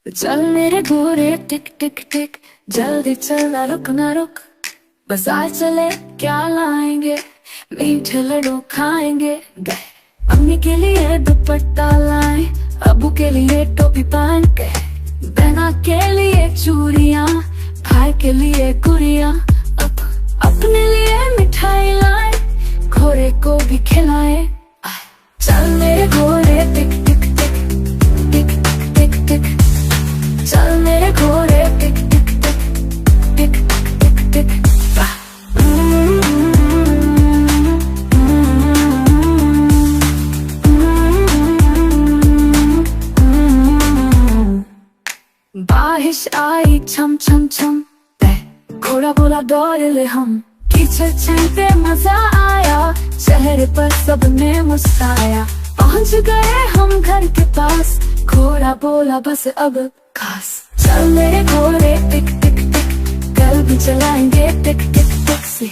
चल मेरे घोड़े टिक टिक टिक, जल्दी चल ना रुक ना रुक। बाजार चले क्या लाएंगे, मीठे लड्डू खाएंगे। अम्मी के लिए दुपट्टा लाए, अबू के लिए टोपी पहन के। बहना के लिए चूड़ियाँ, भाई के लिए गुड़ियाँ। अपने लिए मिठाई लाए, घोड़े को भी खिलाए। चल मेरे घोड़े टिक टिक टिक टिक टिक टिक। चल मेरे घोड़े टिक टिक टिक टिक टिक टिक। बारिश आई छम छम छम, घोड़ा बोला दौड़ ले हम। कीचड़ चलते मजा आया, चेहरे पर सबने मुस्काया। पहुंच गए हम घर के पास, घोड़ा बोला बस अब खास। चल मेरे घोड़े टिक टिक टिक, कल भी चलाएंगे टिक टिक टिक से।